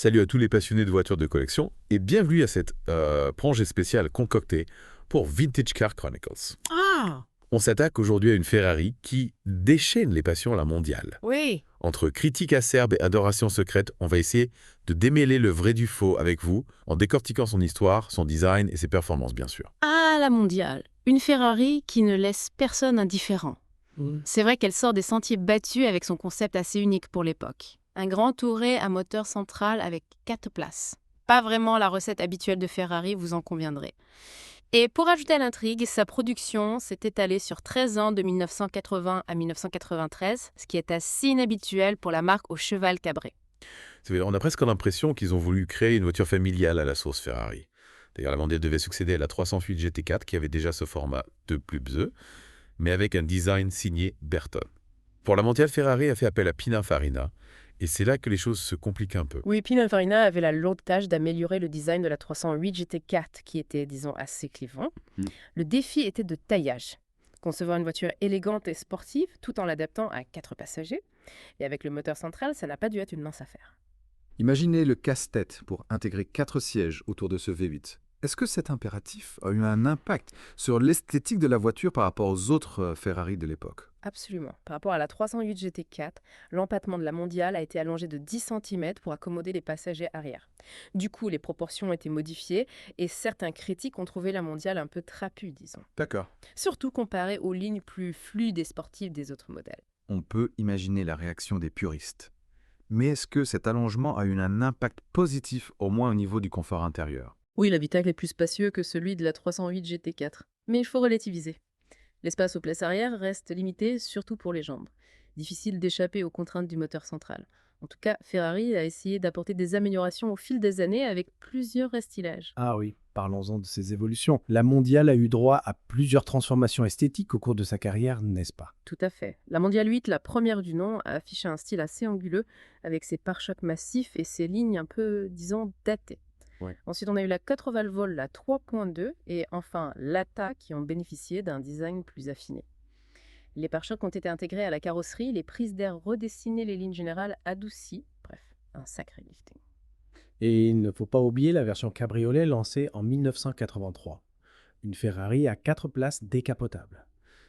Salut à tous les passionnés de voitures de collection et bienvenue à cette plongée spéciale concoctée pour Vintage Car Chronicles. Ah, On s'attaque aujourd'hui à une Ferrari qui déchaîne les passions à la mondiale. oui. Entre critique acerbe et adoration secrète, on va essayer de démêler le vrai du faux avec vous en décortiquant son histoire, son design et ses performances bien sûr. Ah, la mondiale. Une Ferrari qui ne laisse personne indifférent. C'est vrai qu'elle sort des sentiers battus avec son concept assez unique pour l'époque. Un grand touré à moteur central avec 4 places. Pas vraiment la recette habituelle de Ferrari, vous en conviendrez. Et pour ajouter à l'intrigue, sa production s'est étalée sur 13 ans de 1980 à 1993, ce qui est assez inhabituel pour la marque au cheval cabré. On a presque l'impression qu'ils ont voulu créer une voiture familiale à la sauce Ferrari. D'ailleurs, la mondiale devait succéder à la 308 GT4 qui avait déjà ce format de plus pseu, mais avec un design signé Berton. Pour la mondiale, Ferrari a fait appel à Pininfarina, et c'est là que les choses se compliquent un peu. Oui, Pininfarina avait la lourde tâche d'améliorer le design de la 308 GT4, qui était, disons, assez clivant. Le défi était de taillage. Concevoir une voiture élégante et sportive, tout en l'adaptant à 4 passagers. Et avec le moteur central, ça n'a pas dû être une mince affaire. Imaginez le casse-tête pour intégrer 4 sièges autour de ce V8. Est-ce que cet impératif a eu un impact sur l'esthétique de la voiture par rapport aux autres Ferrari de l'époque? Absolument. Par rapport à la 308 GT4, l'empattement de la mondiale a été allongé de 10 cm pour accommoder les passagers arrière. Du coup, les proportions ont été modifiées et certains critiques ont trouvé la mondiale un peu trapue, disons. D'accord. Surtout comparée aux lignes plus fluides et sportives des autres modèles. On peut imaginer la réaction des puristes. Mais est-ce que cet allongement a eu un impact positif, au moins au niveau du confort intérieur? Oui, l'habitacle est plus spacieux que celui de la 308 GT4. Mais il faut relativiser. L'espace aux places arrière reste limité, surtout pour les jambes. Difficile d'échapper aux contraintes du moteur central. En tout cas, Ferrari a essayé d'apporter des améliorations au fil des années avec plusieurs restylages. Ah oui, parlons-en de ces évolutions. La mondiale a eu droit à plusieurs transformations esthétiques au cours de sa carrière, n'est-ce pas? Tout à fait. La Mondiale 8, la première du nom, a affiché un style assez anguleux, avec ses pare-chocs massifs et ses lignes un peu, disons, datées. Ouais. Ensuite, on a eu la 4 valves vol, la 3.2, et enfin l'ATA qui ont bénéficié d'un design plus affiné. Les pare-chocs ont été intégrés à la carrosserie, les prises d'air redessinées, les lignes générales adoucies. Bref, un sacré lifting. Et il ne faut pas oublier la version cabriolet lancée en 1983. Une Ferrari à 4 places décapotable.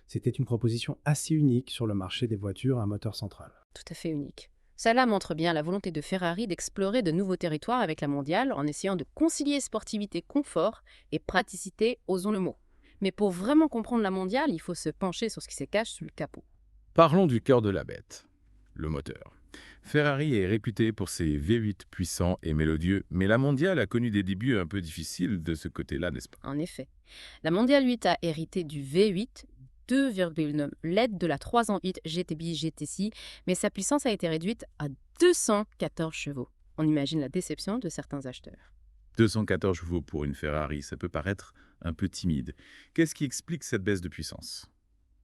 C'était une proposition assez unique sur le marché des voitures à moteur central. Tout à fait unique. Cela montre bien la volonté de Ferrari d'explorer de nouveaux territoires avec la mondiale en essayant de concilier sportivité, confort et praticité, osons le mot. Mais pour vraiment comprendre la mondiale, il faut se pencher sur ce qui se cache sous le capot. Parlons du cœur de la bête, le moteur. Ferrari est réputé pour ses V8 puissants et mélodieux, mais la mondiale a connu des débuts un peu difficiles de ce côté-là, n'est-ce pas? En effet, la mondiale 8 a hérité du V8, 2,9 LED de la 308 GTB GTC, mais sa puissance a été réduite à 214 chevaux. On imagine la déception de certains acheteurs. 214 chevaux pour une Ferrari, ça peut paraître un peu timide. Qu'est-ce qui explique cette baisse de puissance?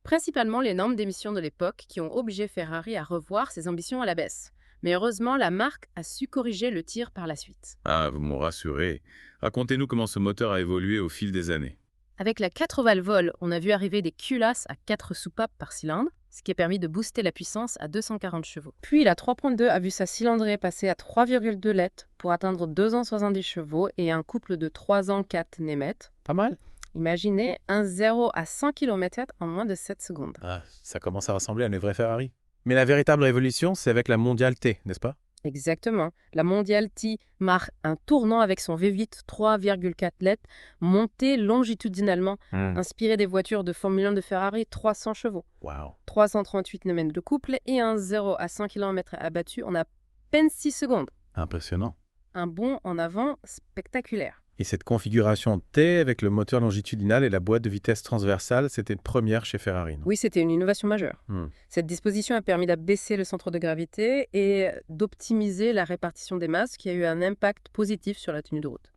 Principalement les normes d'émission de l'époque qui ont obligé Ferrari à revoir ses ambitions à la baisse. Mais heureusement, la marque a su corriger le tir par la suite. Ah, vous m'en rassurez. Racontez-nous comment ce moteur a évolué au fil des années. Avec la 4 valves vol, on a vu arriver des culasses à 4 soupapes par cylindre, ce qui a permis de booster la puissance à 240 chevaux. Puis la 3.2 a vu sa cylindrée passer à 3,2 litres pour atteindre 270 chevaux et un couple de 3 ans 4 Nemet. Pas mal? Imaginez un 0 à 100 km/h en moins de 7 secondes. Ah, ça commence à ressembler à une vraie Ferrari. Mais la véritable révolution, c'est avec la Mondiale T, n'est-ce pas? Exactement. La Mondiale T marque un tournant avec son V8 3,4 litres monté longitudinalement, inspiré des voitures de Formule 1 de Ferrari 300 chevaux. Waouh. 338 Nm de couple et un 0 à 100 km abattu en à peine 6 secondes. Impressionnant. Un bond en avant spectaculaire. Et cette configuration T avec le moteur longitudinal et la boîte de vitesse transversale, c'était une première chez Ferrari, non? Oui, c'était une innovation majeure. Cette disposition a permis d'abaisser le centre de gravité et d'optimiser la répartition des masses qui a eu un impact positif sur la tenue de route.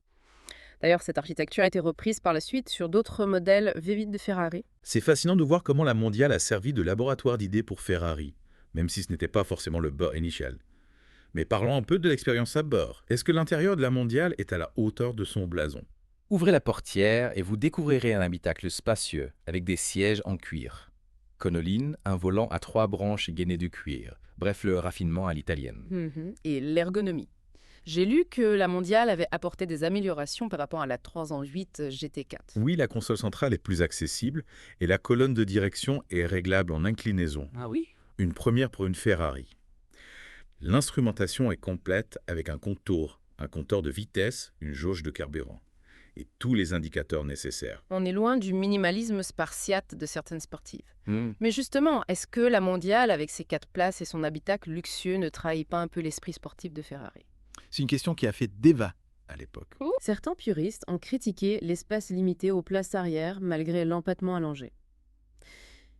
D'ailleurs, cette architecture a été reprise par la suite sur d'autres modèles V8 de Ferrari. C'est fascinant de voir comment la mondiale a servi de laboratoire d'idées pour Ferrari, même si ce n'était pas forcément le bord initial. Mais parlons un peu de l'expérience à bord. Est-ce que l'intérieur de la mondiale est à la hauteur de son blason? Ouvrez la portière et vous découvrirez un habitacle spacieux avec des sièges en cuir. Conoline, un volant à 3 branches gainées de cuir. Bref, le raffinement à l'italienne. Et l'ergonomie. J'ai lu que la mondiale avait apporté des améliorations par rapport à la 308 GT4. Oui, la console centrale est plus accessible et la colonne de direction est réglable en inclinaison. Ah oui? Une première pour une Ferrari. L'instrumentation est complète avec un compteur de vitesse, une jauge de carburant et tous les indicateurs nécessaires. On est loin du minimalisme spartiate de certaines sportives. Hmm. Mais justement, est-ce que la mondiale, avec ses 4 places et son habitacle luxueux, ne trahit pas un peu l'esprit sportif de Ferrari? C'est une question qui a fait débat à l'époque. Certains puristes ont critiqué l'espace limité aux places arrière malgré l'empattement allongé.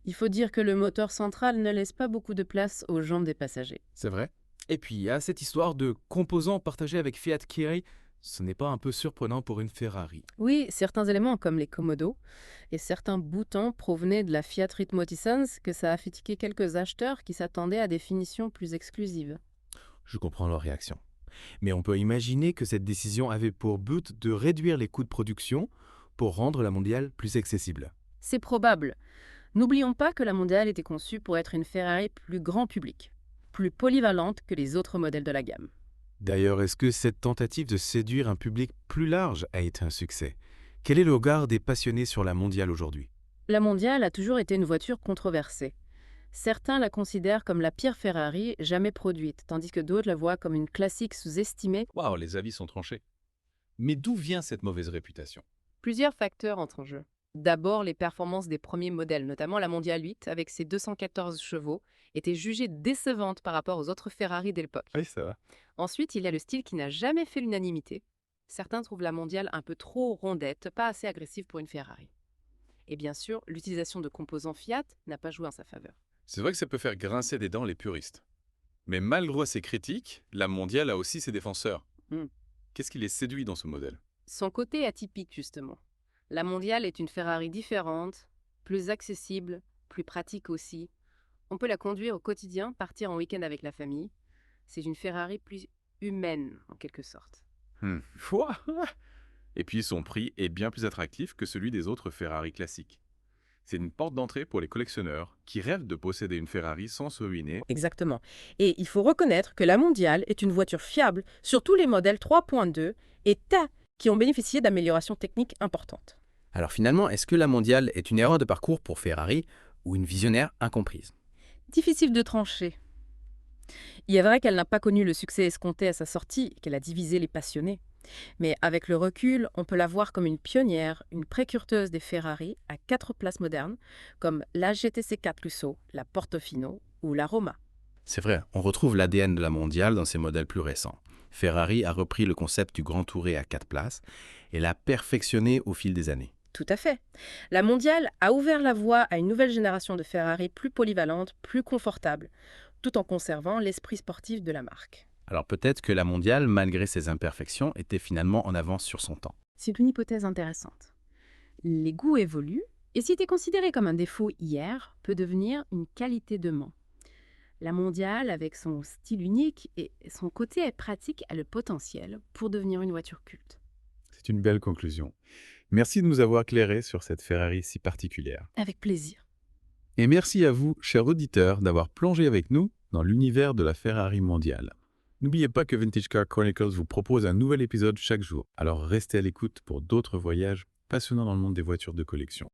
Il faut dire que le moteur central ne laisse pas beaucoup de place aux jambes des passagers. C'est vrai. Et puis, il y a cette histoire de composants partagés avec Fiat Kiri. Ce n'est pas un peu surprenant pour une Ferrari? Oui, certains éléments comme les commodos et certains boutons provenaient de la Fiat Ritmo Sans que ça a fatigué quelques acheteurs qui s'attendaient à des finitions plus exclusives. Je comprends leur réaction. Mais on peut imaginer que cette décision avait pour but de réduire les coûts de production pour rendre la mondiale plus accessible. C'est probable. N'oublions pas que la mondiale était conçue pour être une Ferrari plus grand public, plus polyvalente que les autres modèles de la gamme. D'ailleurs, est-ce que cette tentative de séduire un public plus large a été un succès? Quel est le regard des passionnés sur la mondiale aujourd'hui? La mondiale a toujours été une voiture controversée. Certains la considèrent comme la pire Ferrari jamais produite, tandis que d'autres la voient comme une classique sous-estimée. Waouh, les avis sont tranchés. Mais d'où vient cette mauvaise réputation? Plusieurs facteurs entrent en jeu. D'abord, les performances des premiers modèles, notamment la Mondiale 8, avec ses 214 chevaux, étaient jugées décevantes par rapport aux autres Ferrari de l'époque. Oui, ça va. Ensuite, il y a le style qui n'a jamais fait l'unanimité. Certains trouvent la Mondiale un peu trop rondette, pas assez agressive pour une Ferrari. Et bien sûr, l'utilisation de composants Fiat n'a pas joué en sa faveur. C'est vrai que ça peut faire grincer des dents les puristes. Mais malgré ces critiques, la mondiale a aussi ses défenseurs. Hmm. Qu'est-ce qui les séduit dans ce modèle? Son côté atypique, justement. La Mondiale est une Ferrari différente, plus accessible, plus pratique aussi. On peut la conduire au quotidien, partir en week-end avec la famille. C'est une Ferrari plus humaine, en quelque sorte. Quoi? Et puis son prix est bien plus attractif que celui des autres Ferrari classiques. C'est une porte d'entrée pour les collectionneurs qui rêvent de posséder une Ferrari sans se ruiner. Exactement. Et il faut reconnaître que la Mondiale est une voiture fiable sur tous les modèles 3.2 et TAS qui ont bénéficié d'améliorations techniques importantes. Alors finalement, est-ce que la mondiale est une erreur de parcours pour Ferrari ou une visionnaire incomprise? Difficile de trancher. Il est vrai qu'elle n'a pas connu le succès escompté à sa sortie et qu'elle a divisé les passionnés. Mais avec le recul, on peut la voir comme une pionnière, une précurseuse des Ferrari à 4 places modernes, comme la GTC4 Lusso, la Portofino ou la Roma. C'est vrai, on retrouve l'ADN de la mondiale dans ses modèles plus récents. Ferrari a repris le concept du Grand Tourer à 4 places et l'a perfectionné au fil des années. Tout à fait. La mondiale a ouvert la voie à une nouvelle génération de Ferrari plus polyvalente, plus confortable, tout en conservant l'esprit sportif de la marque. Alors peut-être que la mondiale, malgré ses imperfections, était finalement en avance sur son temps. C'est une hypothèse intéressante. Les goûts évoluent, et ce qui était considéré comme un défaut hier peut devenir une qualité demain. La mondiale, avec son style unique et son côté pratique, a le potentiel pour devenir une voiture culte. C'est une belle conclusion. Merci de nous avoir éclairés sur cette Ferrari si particulière. Avec plaisir. Et merci à vous, chers auditeurs, d'avoir plongé avec nous dans l'univers de la Ferrari mondiale. N'oubliez pas que Vintage Car Chronicles vous propose un nouvel épisode chaque jour. Alors restez à l'écoute pour d'autres voyages passionnants dans le monde des voitures de collection.